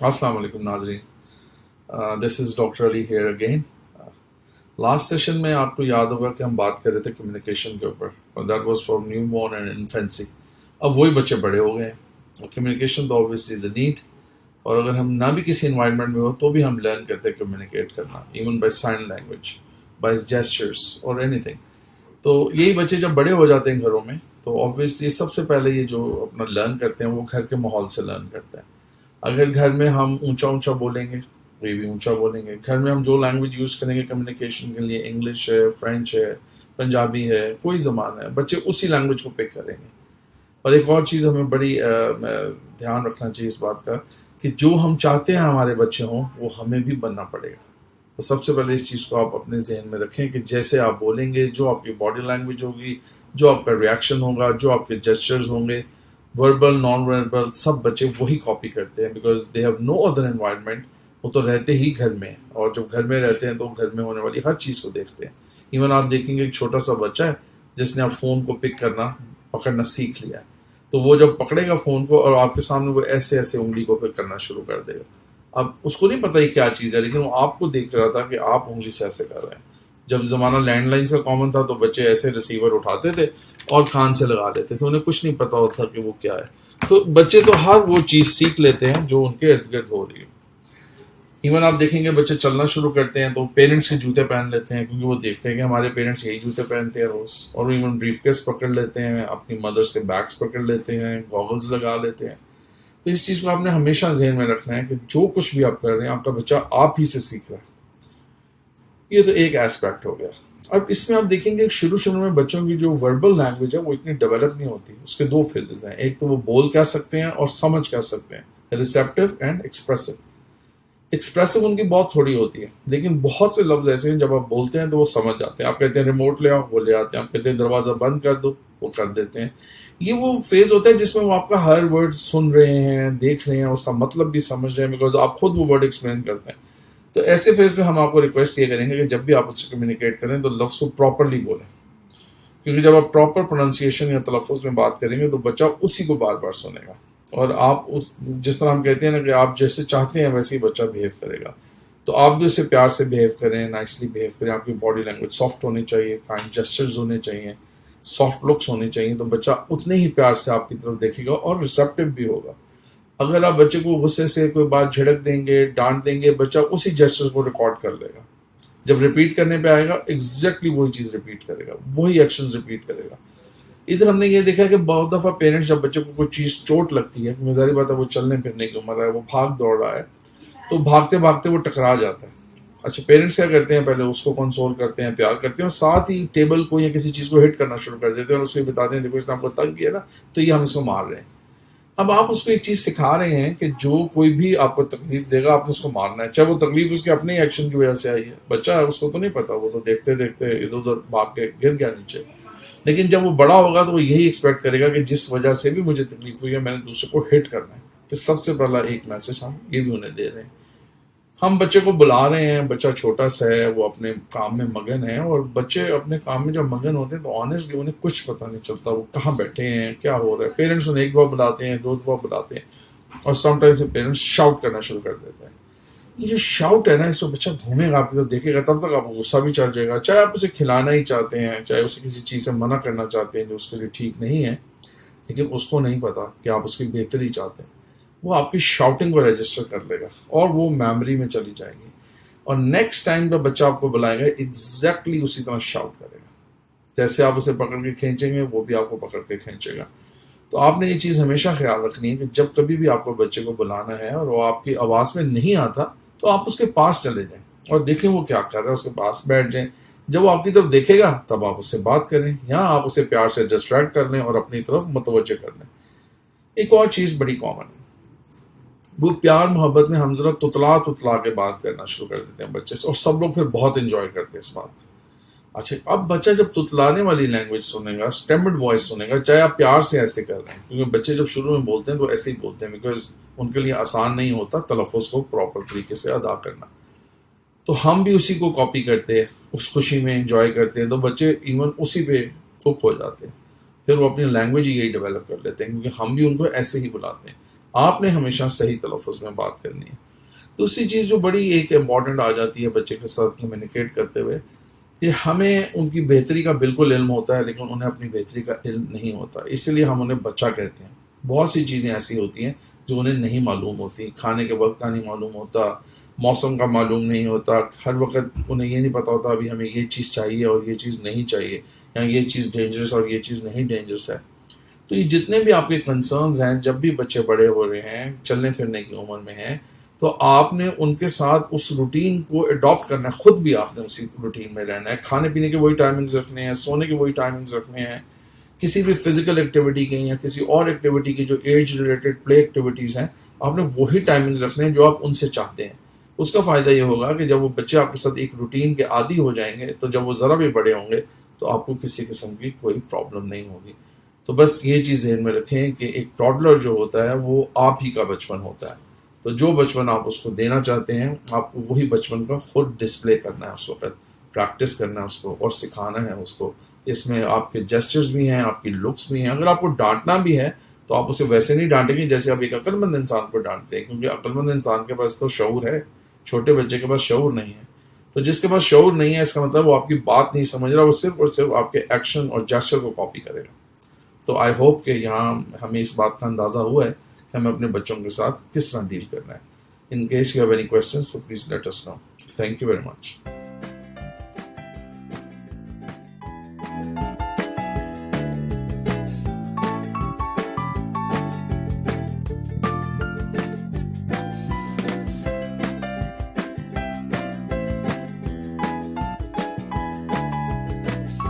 السلام علیکم ناظرین. This is doctor Ali here again. Last session میں آپ کو یاد ہوگا کہ ہم بات کر رہے تھے کمیونیکیشن کے اوپر. That was for new born and infancy. اب وہی بچے بڑے ہو گئے ہیں. کمیونیکیشن تو آبویسلی از اے نیڈ, اور اگر ہم نہ بھی کسی انوائرمنٹ میں ہو تو بھی ہم لرن کرتے ہیں کمیونیکیٹ کرنا, even by sign language, by gestures اور اینی تھنگ. تو یہی بچے جب بڑے ہو جاتے ہیں گھروں میں تو آبویسلی سب سے پہلے یہ جو اپنا لرن کرتے ہیں وہ گھر کے ماحول سے لرن کرتے ہیں. اگر گھر میں ہم اونچا اونچا بولیں گے وہ بھی اونچا بولیں گے. گھر میں ہم جو لینگویج یوز کریں گے کمیونیکیشن کے لیے, انگلش ہے, فرینچ ہے, پنجابی ہے, کوئی زبان ہے, بچے اسی لینگویج کو پک کریں گے. اور ایک اور چیز ہمیں بڑی دھیان رکھنا چاہیے اس بات کا کہ جو ہم چاہتے ہیں ہمارے بچے ہوں وہ ہمیں بھی بننا پڑے گا. تو سب سے پہلے اس چیز کو آپ اپنے ذہن میں رکھیں کہ جیسے آپ بولیں گے, جو آپ کی باڈی لینگویج ہوگی, جو آپ کا ریئیکشن ہوگا, جو آپ کے جسچرز ہوں گے, وربل نان وربل, سب بچے وہی کاپی کرتے ہیں because they have no other environment. وہ تو رہتے ہی گھر میں, اور جب گھر میں رہتے ہیں تو گھر میں ہونے والی ہر چیز کو دیکھتے ہیں. ایون آپ دیکھیں گے ایک چھوٹا سا بچہ ہے جس نے آپ فون کو پک کرنا پکڑنا سیکھ لیا ہے, تو وہ جب پکڑے گا فون کو اور آپ کے سامنے وہ ایسے ایسے انگلی کو پک کرنا شروع کر دے گا. اب اس کو نہیں پتا یہ کیا چیز ہے, لیکن وہ آپ کو دیکھ رہا تھا کہ آپ انگلی سے ایسے کر رہے ہیں. جب زمانہ لینڈ لائنس کا کامن تھا تو بچے ایسے ریسیور اٹھاتے تھے اور کان سے لگا دیتے تھے, انہیں کچھ نہیں پتا ہوتا کہ وہ کیا ہے. تو بچے تو ہر وہ چیز سیکھ لیتے ہیں جو ان کے ارد گرد ہو رہی ہے. ایون آپ دیکھیں گے بچے چلنا شروع کرتے ہیں تو پیرنٹس کے جوتے پہن لیتے ہیں کیونکہ وہ دیکھتے ہیں کہ ہمارے پیرنٹس یہی جوتے پہنتے ہیں روز. اور ایون بریف کیس پکڑ لیتے ہیں, اپنی مدرس کے بیگس پکڑ لیتے ہیں, گاگلز لگا لیتے ہیں. تو اس چیز کو آپ نے ہمیشہ ذہن میں رکھنا ہے کہ جو کچھ بھی آپ کر رہے ہیں آپ کا بچہ آپ ہی سے سیکھ رہا ہے. یہ تو ایک ایسپیکٹ ہو گیا. اب اس میں آپ دیکھیں گے شروع میں بچوں کی جو وربل لینگویج ہے وہ اتنی ڈیولپ نہیں ہوتی. اس کے دو فیزز ہیں, ایک تو وہ بول کہہ سکتے ہیں اور سمجھ کہہ سکتے ہیں, ریسیپٹیو اینڈ ایکسپریسو. ایکسپریسو ان کی بہت تھوڑی ہوتی ہے, لیکن بہت سے لفظ ایسے ہیں جب آپ بولتے ہیں تو وہ سمجھ جاتے ہیں. آپ کہتے ہیں ریموٹ لے آؤ, وہ لے آتے ہیں. آپ کہتے ہیں دروازہ بند کر دو, وہ کر دیتے ہیں. یہ وہ فیز ہوتا ہے جس میں وہ آپ کا ہر ورڈ سن رہے ہیں, دیکھ رہے ہیں, اس کا مطلب بھی سمجھ رہے ہیں بیکاز آپ خود وہ ورڈ ایکسپلین کرتے ہیں. تو ایسے فیز میں ہم آپ کو ریکویسٹ یہ کریں گے کہ جب بھی آپ اس سے کمیونیکیٹ کریں تو لفظ کو پراپرلی بولیں, کیونکہ جب آپ پراپر پروننسیشن یا تلفظ میں بات کریں گے تو بچہ اسی کو بار بار سنے گا. اور آپ جس طرح ہم کہتے ہیں نا کہ آپ جیسے چاہتے ہیں ویسے ہی بچہ بہیو کرے گا. تو آپ بھی اسے پیار سے بہیو کریں, نائسلی بہیو کریں. آپ کی باڈی لینگویج سافٹ ہونی چاہیے, کائنڈ جسچرز ہونے چاہیے, سافٹ لکس ہونے چاہیے, تو بچہ اتنے ہی پیار سے آپ کی طرف دیکھے گا اور ریسیپٹیو بھی ہوگا. اگر آپ بچے کو غصے سے کوئی بات جھڑک دیں گے, ڈانٹ دیں گے, بچہ اسی جسچر کو ریکارڈ کر لے گا. جب ریپیٹ کرنے پہ آئے گا ایگزیکٹلی وہی چیز ریپیٹ کرے گا, وہی ایکشنز ریپیٹ کرے گا. ادھر ہم نے یہ دیکھا کہ بہت دفعہ پیرنٹس جب بچے کو کوئی چیز چوٹ لگتی ہے, ظاہری بات ہے وہ چلنے پھرنے کی عمر ہے, وہ بھاگ دوڑ رہا ہے, تو بھاگتے بھاگتے وہ ٹکرا جاتا ہے. اچھا پیرنٹس کیا کرتے ہیں, پہلے اس کو کنسول کرتے ہیں, پیار کرتے ہیں, اور ساتھ ہی ٹیبل کو یا کسی چیز کو ہٹ کرنا شروع کر دیتے ہیں اور اس کو بتاتے ہیں دیکھو اس نے آپ کو تنگ کیا نا تو یہ ہم اس کو مار رہے ہیں. اب آپ اس کو ایک چیز سکھا رہے ہیں کہ جو کوئی بھی آپ کو تکلیف دے گا آپ نے اس کو مارنا ہے, چاہے وہ تکلیف اس کے اپنے ایکشن کی وجہ سے آئی ہے. بچہ ہے اس کو تو نہیں پتا, وہ تو دیکھتے دیکھتے ادھر ادھر بھاگ کے گر گیا نیچے. لیکن جب وہ بڑا ہوگا تو وہ یہی ایکسپیکٹ کرے گا کہ جس وجہ سے بھی مجھے تکلیف ہوئی ہے میں نے دوسرے کو ہٹ کرنا ہے. تو سب سے پہلا ایک میسج ہم یہ بھی انہیں دے رہے ہیں. ہم بچے کو بلا رہے ہیں, بچہ چھوٹا سا ہے, وہ اپنے کام میں مگن ہے, اور بچے اپنے کام میں جب مگن ہوتے ہیں تو آنیسٹلی انہیں کچھ پتہ نہیں چلتا وہ کہاں بیٹھے ہیں, کیا ہو رہا ہے. پیرنٹس انہیں ایک دفعہ بلاتے ہیں, دو دفعہ بلاتے ہیں, اور سم ٹائمز پیرنٹس شاؤٹ کرنا شروع کر دیتے ہیں. یہ جو شاؤٹ ہے نا, اس میں بچہ گھومے گا آپ کی طرف دیکھے گا, تب تک آپ کو غصہ بھی چڑھ جائے گا. چاہے آپ اسے کھلانا ہی چاہتے ہیں, چاہے اسے کسی چیز سے منع کرنا چاہتے ہیں جو اس کے لیے ٹھیک نہیں ہے, لیکن اس کو نہیں پتا کہ آپ اس کی بہتری چاہتے ہیں. وہ آپ کی شاؤٹنگ کو رجسٹر کر لے گا اور وہ میموری میں چلی جائے گی, اور نیکسٹ ٹائم جب بچہ آپ کو بلائے گا ایگزیکٹلی اسی طرح شاؤٹ کرے گا. جیسے آپ اسے پکڑ کے کھینچیں گے وہ بھی آپ کو پکڑ کے کھینچے گا. تو آپ نے یہ چیز ہمیشہ خیال رکھنی ہے کہ جب کبھی بھی آپ کو بچے کو بلانا ہے اور وہ آپ کی آواز میں نہیں آتا تو آپ اس کے پاس چلے جائیں اور دیکھیں وہ کیا کر رہا ہے, اس کے پاس بیٹھ جائیں. جب وہ آپ کی طرف دیکھے گا تب آپ اس سے بات کریں, یا آپ اسے پیار سے ڈسٹریکٹ کر لیں اور اپنی طرف متوجہ کر لیں. ایک اور چیز بڑی کامن ہے, وہ پیار محبت میں ہم ذرا تتلا کے بات کرنا شروع کر دیتے ہیں بچے سے, اور سب لوگ پھر بہت انجوائے کرتے ہیں اس بات کو. اچھا اب بچہ جب تتلانے والی لینگویج سنے گا, اسٹیمڈ وائس سنے گا, چاہے آپ پیار سے ایسے کر رہے ہیں, کیونکہ بچے جب شروع میں بولتے ہیں تو ایسے ہی بولتے ہیں بیکاز ان کے لیے آسان نہیں ہوتا تلفظ کو پراپر طریقے سے ادا کرنا. تو ہم بھی اسی کو کاپی کرتے ہیں, اس خوشی میں انجوائے کرتے ہیں, تو بچے ایون اسی پہ ہوک ہو جاتے ہیں. پھر وہ اپنی لینگویج ہی یہی ڈیولپ کر لیتے ہیں کیونکہ ہم بھی ان کو ایسے ہی بلاتے ہیں. آپ نے ہمیشہ صحیح تلفظ میں بات کرنی ہے. دوسری چیز جو بڑی ایک امپورٹنٹ آ جاتی ہے بچے کے ساتھ کمیونیکیٹ کرتے ہوئے، کہ ہمیں ان کی بہتری کا بالکل علم ہوتا ہے لیکن انہیں اپنی بہتری کا علم نہیں ہوتا، اس لیے ہم انہیں بچہ کہتے ہیں. بہت سی چیزیں ایسی ہوتی ہیں جو انہیں نہیں معلوم ہوتی، کھانے کے وقت کا نہیں معلوم ہوتا، موسم کا معلوم نہیں ہوتا، ہر وقت انہیں یہ نہیں پتا ہوتا ابھی ہمیں یہ چیز چاہیے اور یہ چیز نہیں چاہیے، یا یہ چیز ڈینجرس اور یہ چیز نہیں ڈینجرس ہے. تو یہ جتنے بھی آپ کے کنسرنز ہیں، جب بھی بچے بڑے ہو رہے ہیں، چلنے پھرنے کی عمر میں ہیں، تو آپ نے ان کے ساتھ اس روٹین کو اڈاپٹ کرنا ہے. خود بھی آپ نے اسی روٹین میں رہنا ہے. کھانے پینے کے وہی ٹائمنگز رکھنے ہیں، سونے کے وہی ٹائمنگز رکھنے ہیں. کسی بھی فزیکل ایکٹیویٹی کے یا کسی اور ایکٹیویٹی کی جو ایج ریلیٹڈ پلے ایکٹیویٹیز ہیں، آپ نے وہی ٹائمنگز رکھنے ہیں جو آپ ان سے چاہتے ہیں. اس کا فائدہ یہ ہوگا کہ جب وہ بچے آپ کے ساتھ ایک روٹین کے عادی ہو جائیں گے، تو جب وہ ذرا بھی بڑے ہوں گے تو آپ کو کسی قسم کی کوئی پرابلم نہیں ہوگی. تو بس یہ چیز ذہن میں رکھیں کہ ایک ٹاڈلر جو ہوتا ہے وہ آپ ہی کا بچپن ہوتا ہے. تو جو بچپن آپ اس کو دینا چاہتے ہیں، آپ کو وہی بچپن کا خود ڈسپلے کرنا ہے، اس وقت پریکٹس کرنا ہے اس کو اور سکھانا ہے اس کو. اس میں آپ کے جیسچرز بھی ہیں، آپ کی لکس بھی ہیں. اگر آپ کو ڈانٹنا بھی ہے تو آپ اسے ویسے نہیں ڈانٹیں گے جیسے آپ ایک عقل مند انسان کو ڈانٹتے ہیں، کیونکہ عقل مند انسان کے پاس تو شعور ہے، چھوٹے بچے کے پاس شعور نہیں ہے. تو جس کے پاس شعور نہیں ہے، اس کا مطلب وہ آپ کی بات نہیں سمجھ رہا، وہ صرف اور صرف آپ کے ایکشن اور جیسچر کو کاپی کرے گا. تو آئی ہوپ کہ یہاں ہمیں اس بات کا اندازہ ہوا ہے کہ ہمیں اپنے بچوں کے ساتھ کس طرح ڈیل کرنا ہے. In case you have any questions, so please let us know. Thank you very much.